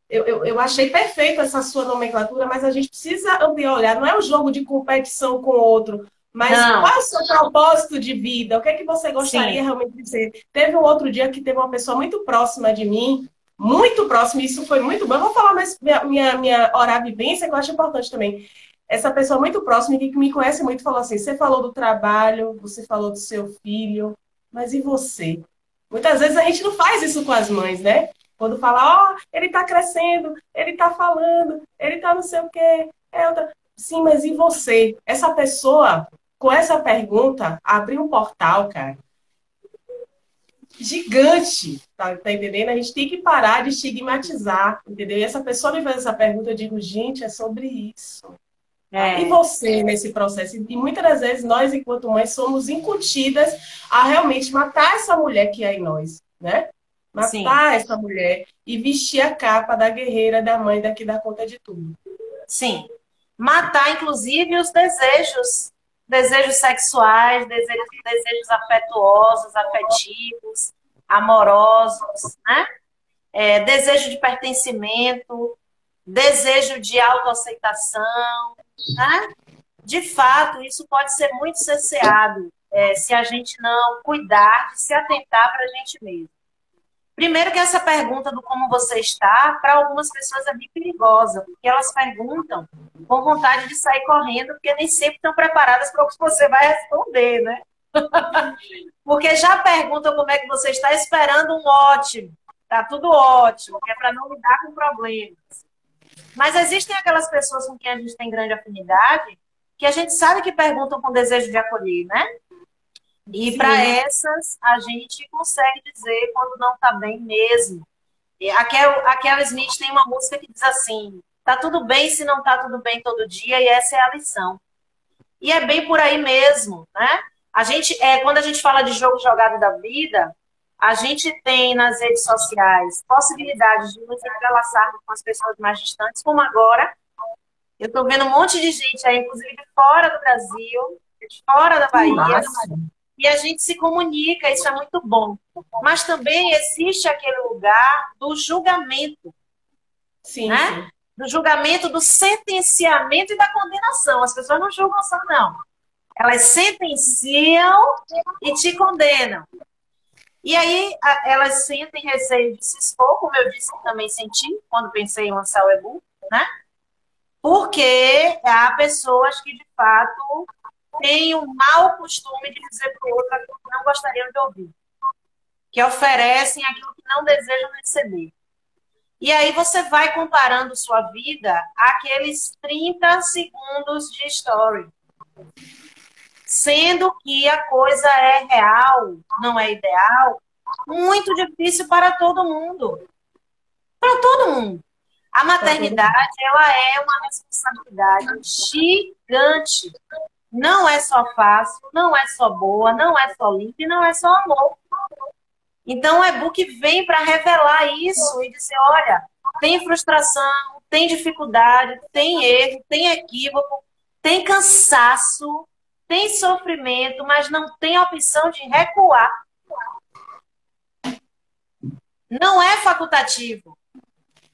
Eu achei perfeito essa sua nomenclatura, mas a gente precisa ampliar o olhar. Não é um jogo de competição com o outro, mas qual é o seu propósito de vida? O que é que você gostaria realmente de ser? Teve um outro dia que teve uma pessoa muito próxima de mim, muito próxima, e isso foi muito bom. Eu vou falar mais minha vivência, que eu acho importante também. Essa pessoa muito próxima, que me conhece muito, falou assim, você falou do trabalho, você falou do seu filho, mas e você? Muitas vezes a gente não faz isso com as mães, né? Quando fala, ele tá crescendo, ele tá falando, ele tá não sei o quê. Sim, mas e você? Essa pessoa, com essa pergunta, abriu um portal, cara, gigante, tá entendendo? A gente tem que parar de estigmatizar, entendeu? E essa pessoa me faz essa pergunta, eu digo, gente, é sobre isso. E você nesse processo? E muitas das vezes nós, enquanto mães, somos incutidas a realmente matar essa mulher que é em nós, né? Matar essa mulher e vestir a capa da guerreira, da mãe, daqui dá conta de tudo. Sim. Matar, inclusive, os desejos sexuais, desejos afetuosos, afetivos, amorosos, né? Desejo de pertencimento, desejo de autoaceitação, né? De fato, isso pode ser muito cerceado se a gente não cuidar de se atentar para a gente mesmo. Primeiro que essa pergunta do como você está, para algumas pessoas é bem perigosa, porque elas perguntam com vontade de sair correndo, porque nem sempre estão preparadas para o que você vai responder, né? Porque já perguntam como é que você está esperando um ótimo, tá tudo ótimo, que é para não lidar com problemas. Mas existem aquelas pessoas com quem a gente tem grande afinidade, que a gente sabe que perguntam com desejo de acolher, né? E para Sim, essas, a gente consegue dizer quando não está bem mesmo. E a Kel Smith tem uma música que diz assim: tá tudo bem se não tá tudo bem todo dia, e essa é a lição. E é bem por aí mesmo, né? Quando a gente fala de jogo jogado da vida, a gente tem nas redes sociais possibilidades de nos entrelaçar com as pessoas mais distantes, como agora. Eu estou vendo um monte de gente aí, inclusive de fora do Brasil, de fora da que Bahia, massa. e a gente se comunica, isso é muito bom. Mas também existe aquele lugar do julgamento, Sim, né? sim. Do julgamento, do sentenciamento e da condenação. As pessoas não julgam só, não. Elas sentenciam e te condenam. E aí elas sentem receio de se expor, como eu disse que também senti quando pensei em lançar o e-book, né? Porque há pessoas que, de fato, têm o mau costume de dizer para o outro aquilo que não gostariam de ouvir, que oferecem aquilo que não desejam receber. E aí você vai comparando sua vida àqueles 30 segundos de story. Sendo que a coisa é real, não é ideal, muito difícil para todo mundo. Para todo mundo. A Tá todo mundo. maternidade, ela é uma responsabilidade gigante. Não é só fácil, não é só boa, não é só limpa e não é só amor. Então, o e-book vem para revelar isso e dizer, olha, tem frustração, tem dificuldade, tem erro, tem equívoco, tem cansaço, tem sofrimento, mas não tem opção de recuar. Não é facultativo.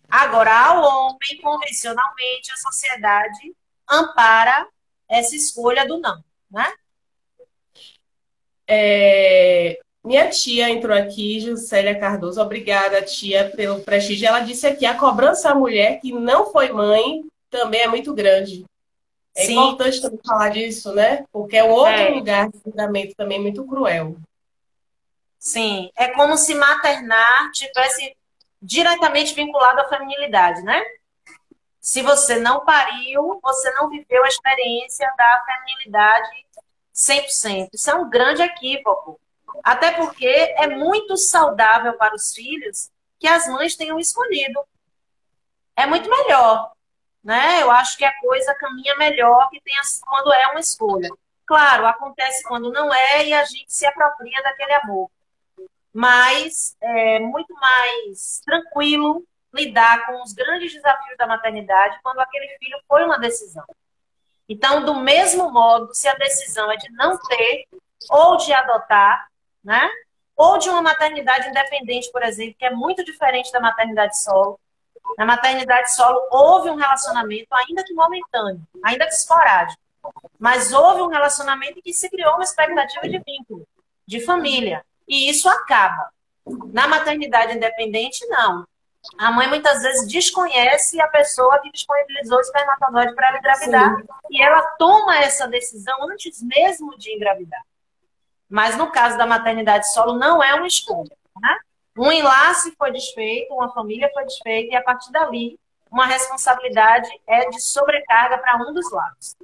Agora, ao homem, convencionalmente, a sociedade ampara essa escolha do não, né? Minha tia entrou aqui, Juscelia Cardoso. Obrigada, tia, pelo prestígio. Ela disse aqui: a cobrança à mulher que não foi mãe também é muito grande. É Sim, importante também falar disso, né? Porque é um outro é. lugar de julgamento também muito cruel. Sim. É como se maternar tivesse diretamente vinculado à feminilidade, né? Se você não pariu, você não viveu a experiência da feminilidade 100%. Isso é um grande equívoco. Até porque é muito saudável para os filhos que as mães tenham escolhido. É muito melhor, né? Eu acho que a coisa caminha melhor que tenha, quando é uma escolha. Claro, acontece quando não é e a gente se apropria daquele amor. Mas é muito mais tranquilo lidar com os grandes desafios da maternidade quando aquele filho foi uma decisão. Então, do mesmo modo, se a decisão é de não ter ou de adotar, né? Ou de uma maternidade independente, por exemplo, que é muito diferente da maternidade solo. Na maternidade solo houve um relacionamento, ainda que momentâneo, ainda que esporádico, mas houve um relacionamento em que se criou uma expectativa de vínculo, de família, e isso acaba. Na maternidade independente, não. A mãe muitas vezes desconhece a pessoa que disponibilizou o espermatozoide para ela engravidar Sim. e ela toma essa decisão antes mesmo de engravidar. Mas no caso da maternidade solo, não é uma escolha. Né? Um enlace foi desfeito, uma família foi desfeita, e a partir dali, uma responsabilidade é de sobrecarga para um dos lados.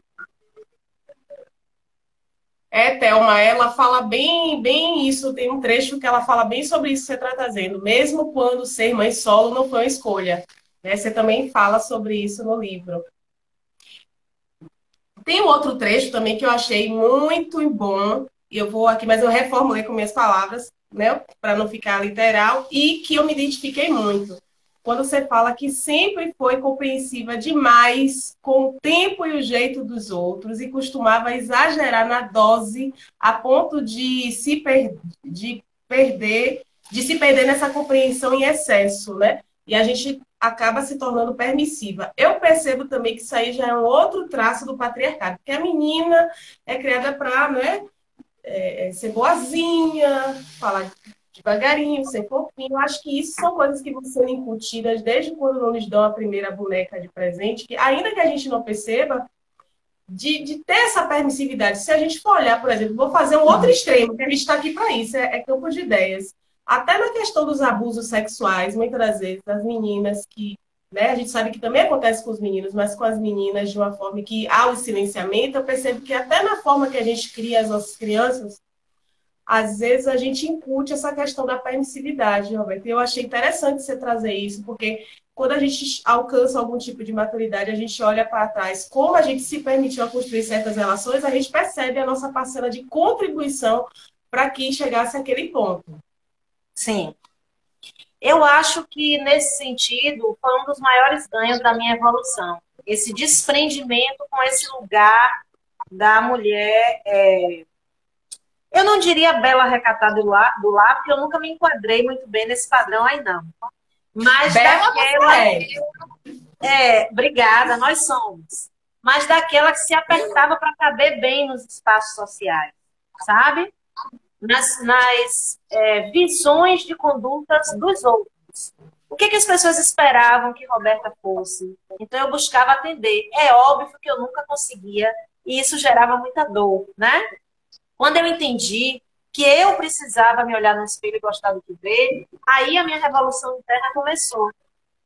Thelma, ela fala bem isso. Tem um trecho que ela fala bem sobre isso que você está trazendo. Mesmo quando ser mãe solo não foi uma escolha. Né? Você também fala sobre isso no livro. Tem um outro trecho também que eu achei muito bom. E eu vou aqui, mas eu reformulei com minhas palavras, né? Para não ficar literal. E que eu me identifiquei muito. Quando você fala que sempre foi compreensiva demais com o tempo e o jeito dos outros e costumava exagerar na dose a ponto de perder, de se perder nessa compreensão em excesso, né? E a gente acaba se tornando permissiva. Eu percebo também que isso aí já é um outro traço do patriarcado, porque a menina é criada para, né, ser boazinha, falar devagarinho, ser fofinho. Eu acho que isso são coisas que vão sendo incutidas desde quando não nos dão a primeira boneca de presente, que ainda que a gente não perceba, de ter essa permissividade. Se a gente for olhar, por exemplo, vou fazer um outro extremo, que a gente está aqui para isso, é campo de ideias. Até na questão dos abusos sexuais, muitas das vezes, das meninas que, né, a gente sabe que também acontece com os meninos, mas com as meninas de uma forma que há o silenciamento, eu percebo que até na forma que a gente cria as nossas crianças, às vezes a gente incute essa questão da permissividade, Roberto. E eu achei interessante você trazer isso, porque quando a gente alcança algum tipo de maturidade, a gente olha para trás, como a gente se permitiu a construir certas relações, a gente percebe a nossa parcela de contribuição para que chegasse àquele ponto. Sim. Eu acho que, nesse sentido, foi um dos maiores ganhos da minha evolução. Esse desprendimento com esse lugar da mulher. Eu não diria bela recatada do lar, porque eu nunca me enquadrei muito bem nesse padrão aí, não. Mas Bela daquela. é. Obrigada, nós somos. Mas daquela que se apertava para caber bem nos espaços sociais, sabe? Nas visões de condutas dos outros. O que as pessoas esperavam que Roberta fosse? Então eu buscava atender. É óbvio que eu nunca conseguia, e isso gerava muita dor, né? Quando eu entendi que eu precisava me olhar no espelho e gostar do que ver, aí a minha revolução interna começou,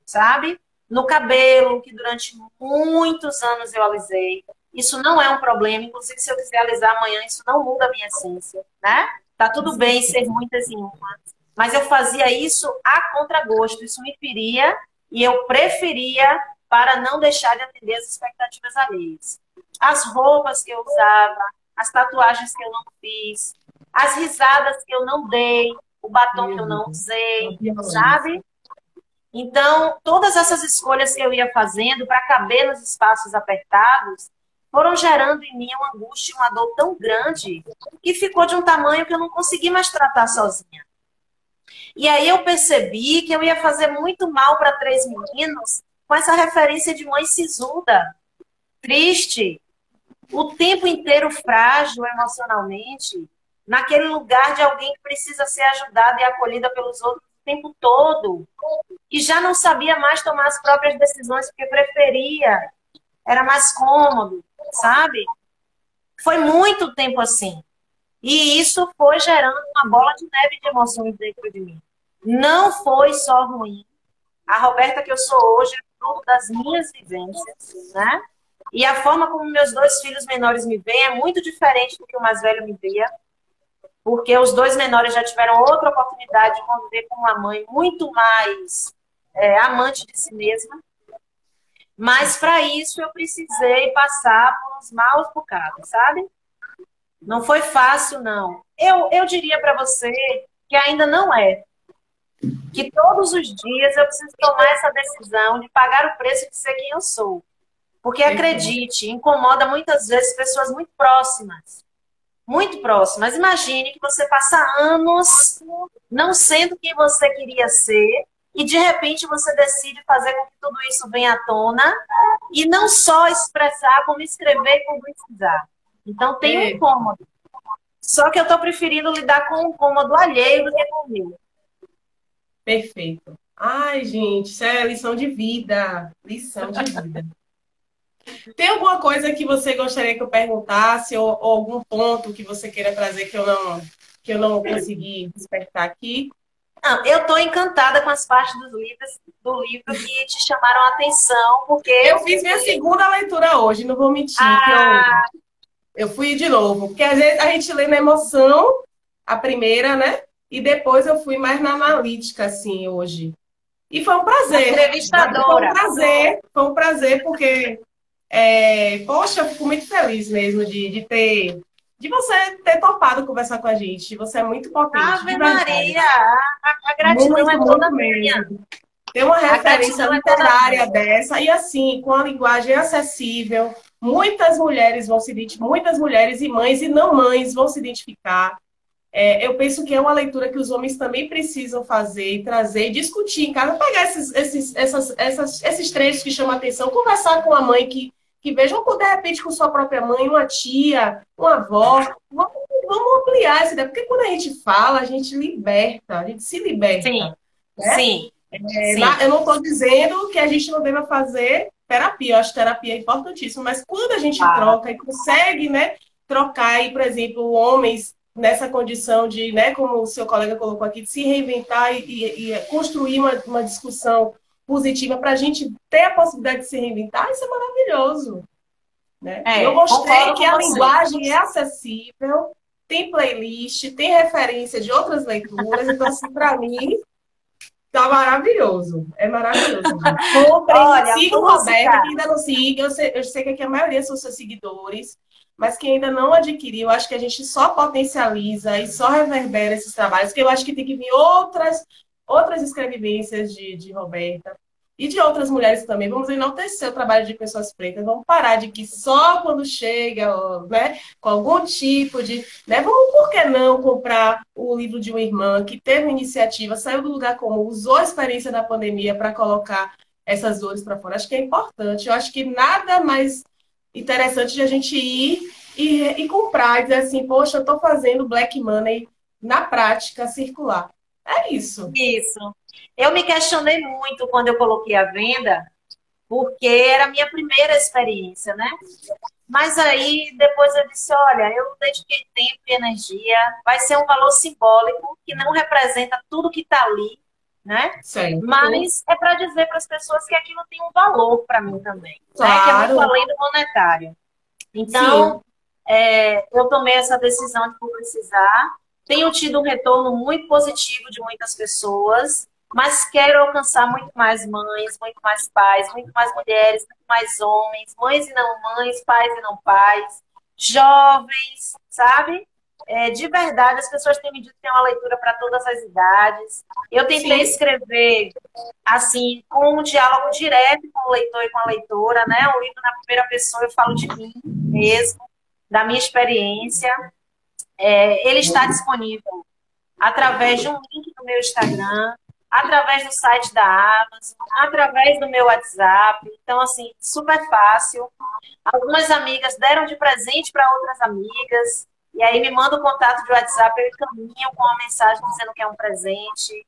sabe? No cabelo, que durante muitos anos eu alisei. Isso não é um problema, inclusive se eu quiser alisar amanhã, isso não muda a minha essência, né? Tá tudo bem ser muitas em uma. Mas eu fazia isso a contragosto, isso me feria e eu preferia para não deixar de atender as expectativas alheias. As roupas que eu usava, as tatuagens que eu não fiz, as risadas que eu não dei, o batom que eu não usei, sabe? Então, todas essas escolhas que eu ia fazendo para caber nos espaços apertados foram gerando em mim uma angústia e uma dor tão grande que ficou de um tamanho que eu não consegui mais tratar sozinha. E aí eu percebi que eu ia fazer muito mal para 3 meninos com essa referência de mãe sisuda, triste, o tempo inteiro frágil emocionalmente, naquele lugar de alguém que precisa ser ajudada e acolhida pelos outros o tempo todo, e já não sabia mais tomar as próprias decisões porque preferia, era mais cômodo, sabe? Foi muito tempo assim. E isso foi gerando uma bola de neve de emoções dentro de mim. Não foi só ruim. A Roberta que eu sou hoje é fruto das minhas vivências, né? E a forma como meus 2 filhos menores me veem é muito diferente do que o mais velho me via, porque os 2 menores já tiveram outra oportunidade de conviver com uma mãe muito mais amante de si mesma. Mas para isso eu precisei passar por uns maus bocados, sabe? Não foi fácil, não. Eu diria para você que ainda não é. Que todos os dias eu preciso tomar essa decisão de pagar o preço de ser quem eu sou. Porque, acredite, incomoda muitas vezes pessoas muito próximas. Muito próximas. Imagine que você passa anos não sendo quem você queria ser e, de repente, você decide fazer com que tudo isso venha à tona e não só expressar, como escrever e publicizar. Então, tem um incômodo. Só que eu estou preferindo lidar com o incômodo alheio do que com o meu. Perfeito. Ai, gente, isso é lição de vida. Lição de vida. Tem alguma coisa que você gostaria que eu perguntasse ou algum ponto que você queira trazer que eu não consegui despertar aqui? Não, eu estou encantada com as partes do livro que te chamaram a atenção, porque... Eu fiz minha segunda leitura hoje, não vou mentir, que eu fui de novo. Porque às vezes a gente lê na emoção, a primeira, né? E depois eu fui mais na analítica, assim, hoje. E foi um prazer. Entrevistadora. Foi um prazer, porque... poxa, eu fico muito feliz mesmo de você ter topado conversar com a gente. Você é muito potente. Ave Maria! A gratidão é toda minha. Tem uma referência literária dessa, e assim, com a linguagem acessível, muitas mulheres muitas mulheres e mães e não mães vão se identificar. Eu penso que é uma leitura que os homens também precisam fazer e trazer, discutir em casa, pegar esses trechos que chamam a atenção, conversar com a mãe que vejam, de repente, com sua própria mãe, uma tia, uma avó. Vamos ampliar essa ideia, porque quando a gente fala, a gente liberta, a gente se liberta. Sim, né? sim. Eu não estou dizendo que a gente não deva fazer terapia, eu acho que terapia é importantíssimo, mas quando a gente troca e consegue, né, trocar aí, por exemplo, homens nessa condição de, né, como o seu colega colocou aqui, de se reinventar e construir uma discussão positiva para a gente ter a possibilidade de se reinventar, isso é maravilhoso. Né? Eu mostrei que a linguagem é acessível, tem playlist, tem referência de outras leituras. Então, assim, para mim, tá maravilhoso. É maravilhoso, gente. Comprem, Olha, sigam Roberta, música. quem ainda não siga. Eu sei que aqui a maioria são seus seguidores, mas quem ainda não adquiriu, acho que a gente só potencializa e só reverbera esses trabalhos, que eu acho que tem que vir outras escrevivências de Roberta. E de outras mulheres também. Vamos enaltecer o trabalho de pessoas pretas. Vamos parar de que só quando chega, ó, né, com algum tipo de. Né, vamos, por que não, comprar o livro de uma irmã que teve uma iniciativa, saiu do lugar comum, usou a experiência da pandemia para colocar essas dores para fora? Acho que é importante. Eu acho que nada mais interessante de a gente ir e comprar e dizer assim: poxa, eu estou fazendo Black Money na prática circular. É isso. Isso. Eu me questionei muito quando eu coloquei a venda, porque era a minha primeira experiência, né? Mas aí depois eu disse, olha, eu dediquei tempo e energia, vai ser um valor simbólico que não representa tudo que está ali, né? Certo. Mas é para dizer para as pessoas que aquilo tem um valor para mim também, né? Que é muito Claro. além do monetário. Sim. Então, eu tomei essa decisão de publicizar. Tenho tido um retorno muito positivo de muitas pessoas, mas quero alcançar muito mais mães, muito mais pais, muito mais mulheres, muito mais homens, mães e não mães, pais e não pais, jovens, sabe? De verdade, as pessoas têm me dito que é uma leitura para todas as idades. Eu tentei Sim. escrever assim, com um diálogo direto com o leitor e com a leitora, né? Um livro na primeira pessoa, eu falo de mim mesmo, da minha experiência. Ele está disponível através de um link do meu Instagram, através do site da Amazon, através do meu WhatsApp. Então, assim, super fácil. Algumas amigas deram de presente para outras amigas, e aí me manda o contato de WhatsApp, eu encaminho com uma mensagem dizendo que é um presente.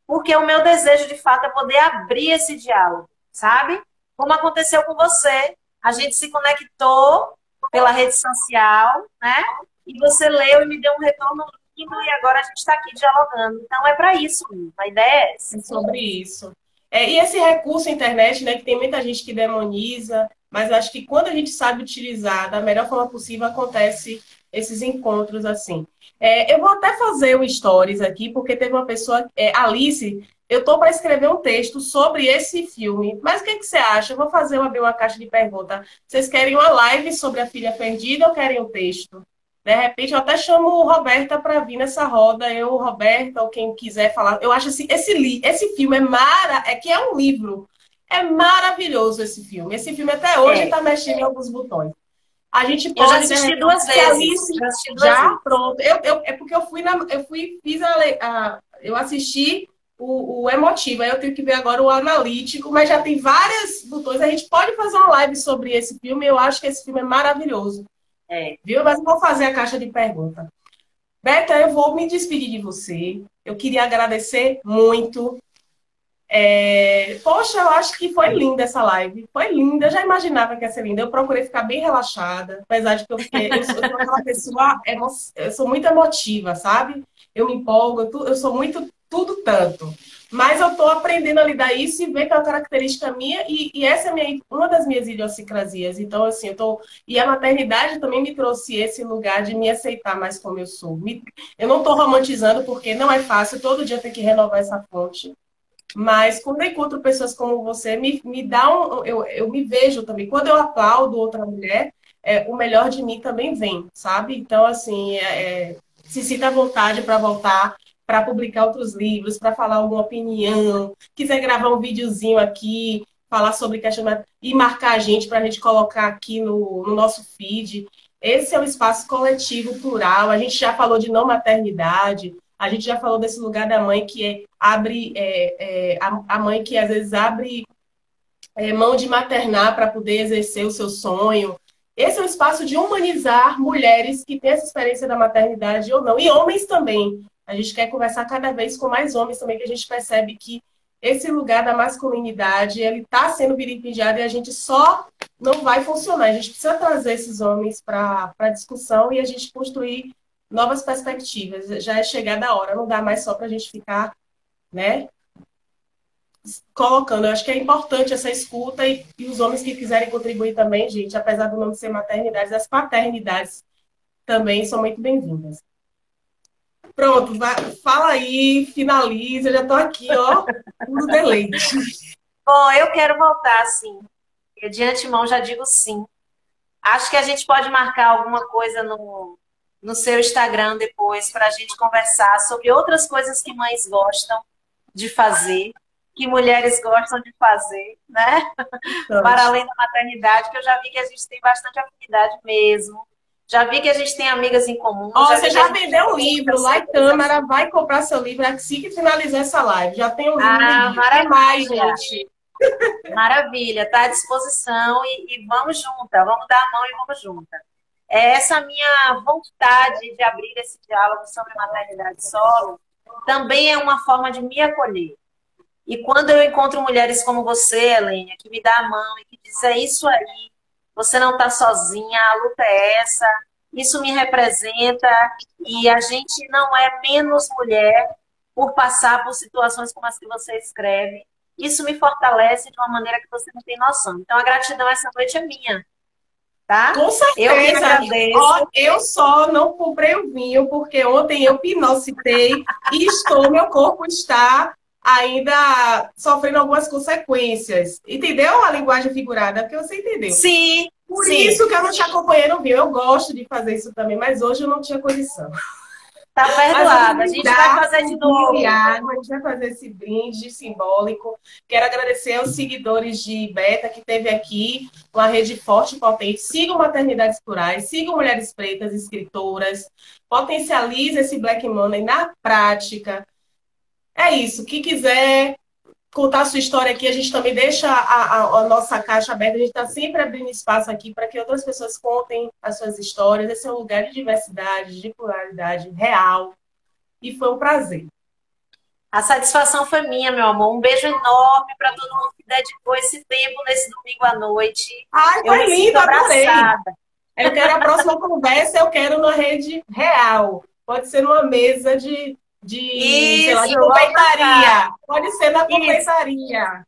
Porque o meu desejo, de fato, é poder abrir esse diálogo, sabe? Como aconteceu com você. A gente se conectou pela rede social, né? E você leu e me deu um retorno lindo e agora a gente está aqui dialogando. Então é para isso mesmo. A ideia é essa. É sobre isso. E esse recurso internet, né, que tem muita gente que demoniza, mas acho que quando a gente sabe utilizar da melhor forma possível, acontece esses encontros assim. Eu vou até fazer o stories aqui, porque teve uma pessoa, Alice, eu tô para escrever um texto sobre esse filme, mas o que que você acha? Eu vou abrir uma caixa de pergunta. Vocês querem uma live sobre a filha perdida ou querem um texto? De repente, eu até chamo Roberta para vir nessa roda, eu, Roberta, ou quem quiser falar. Eu acho assim, esse filme que é um livro. É maravilhoso esse filme. Esse filme até hoje É. está mexendo em alguns botões. A gente Eu já pode, de assisti repente, duas se a vezes. Alice Já assisti duas já vezes. pronto. É porque eu assisti o emotivo, aí eu tenho que ver agora o analítico, mas já tem vários botões. A gente pode fazer uma live sobre esse filme. Eu acho que esse filme é maravilhoso. É. Viu? Mas eu vou fazer a caixa de pergunta. Beta, eu vou me despedir de você. Eu queria agradecer muito. Poxa, eu acho que foi linda essa live. Foi linda. Eu já imaginava que ia ser linda. Eu procurei ficar bem relaxada, apesar de que eu sou aquela pessoa, eu sou muito emotiva, sabe? Eu me empolgo, eu sou muito tudo tanto. Mas eu estou aprendendo a lidar isso e ver que é uma característica minha e essa é uma das minhas idiosincrasias. Então, assim, E a maternidade também me trouxe esse lugar de me aceitar mais como eu sou. Eu não estou romantizando porque não é fácil, todo dia ter que renovar essa fonte. Mas quando eu encontro pessoas como você, me dá eu me vejo também. Quando eu aplaudo outra mulher, o melhor de mim também vem, sabe? Então, assim, se sinta à vontade para voltar, para publicar outros livros, para falar alguma opinião, quiser gravar um videozinho aqui, falar sobre questão e marcar a gente para a gente colocar aqui no nosso feed. Esse é um espaço coletivo, plural. A gente já falou de não maternidade, a gente já falou desse lugar da mãe a mãe que às vezes abre mão de maternar para poder exercer o seu sonho. Esse é um espaço de humanizar mulheres que têm essa experiência da maternidade ou não, e homens também. A gente quer conversar cada vez com mais homens também, que a gente percebe que esse lugar da masculinidade, ele está sendo vilipendiado e a gente só não vai funcionar. A gente precisa trazer esses homens para a discussão e a gente construir novas perspectivas. Já é chegada a hora, não dá mais só para a gente ficar, né, colocando. Eu acho que é importante essa escuta e os homens que quiserem contribuir também, gente, apesar do nome ser maternidades, as paternidades. também são muito bem-vindas. Pronto, fala aí, finaliza, eu já estou aqui, ó, puro deleite. Bom, eu quero voltar, sim. Eu de antemão já digo sim. Acho que a gente pode marcar alguma coisa no seu Instagram depois para a gente conversar sobre outras coisas que mães gostam de fazer, que mulheres gostam de fazer, né? Então, Para além da maternidade, que eu já vi que a gente tem bastante afinidade mesmo. Já vi que a gente tem amigas em comum. ó, Já você vi que a já gente vendeu o tem livro outras lá em coisas. Câmara, vai comprar seu livro assim que finalizar essa live. Já tem o livro Ah, vendido. O que mais, maravilha! gente? Maravilha, está à disposição e vamos juntas, vamos dar a mão e vamos juntas. É essa minha vontade de abrir esse diálogo sobre maternidade solo também é uma forma de me acolher. E quando eu encontro mulheres como você, Helênia, que me dá a mão e que diz, é isso aí, você não está sozinha, a luta é essa, isso me representa e a gente não é menos mulher por passar por situações como as que você escreve. Isso me fortalece de uma maneira que você não tem noção. Então, a gratidão essa noite é minha, tá? Com Eu que certeza. Ó, agradeço. eu só não comprei o vinho porque ontem eu pinocitei e meu corpo está ainda sofrendo algumas consequências. Entendeu a linguagem figurada? Porque você entendeu. Sim, Por sim, isso que eu não te acompanhei no vinho. Eu gosto de fazer isso também, mas hoje eu não tinha condição. tá Mas vamos perdoada. A gente vai brindar fazer com de vinho e novo. água, a gente vai fazer esse brinde simbólico. Quero agradecer aos seguidores de Beta que teve aqui, uma rede forte e potente. Sigam Maternidades Plurais, sigam Mulheres Pretas, escritoras, potencialize esse Black Money na prática. É isso. Quem quiser contar a sua história aqui, a gente também deixa a nossa caixa aberta, a gente está sempre abrindo espaço aqui para que outras pessoas contem as suas histórias. Esse é um lugar de diversidade, de pluralidade real, e foi um prazer. A satisfação foi minha, meu amor. Um beijo enorme para todo mundo que dedicou esse tempo nesse domingo à noite. Ai, Eu me foi sinto lindo, adorei. abraçada. Eu quero a próxima conversa, eu quero na rede real. Pode ser numa mesa sei lá, Isso, de vamos marcar. confeitaria. Pode ser na Isso. confeitaria.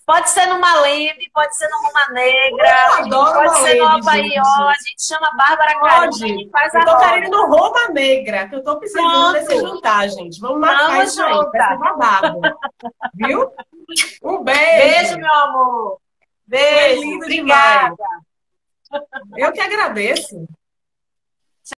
Pode ser numa Leme, pode ser numa Roma Eu Negra, adoro pode uma ser no leme, Havaió. A gente. gente chama a Bárbara Carim Pode. e faz Eu a tô querendo ir roda. no Roma Negra, que eu tô precisando desse Pronto, jantar, gente. Vamos marcar vamos isso aí. Vai ser juntas. babado. Viu? Um Beijo, beijo. meu amor. Foi Beijo. lindo demais. Obrigada. Eu que agradeço.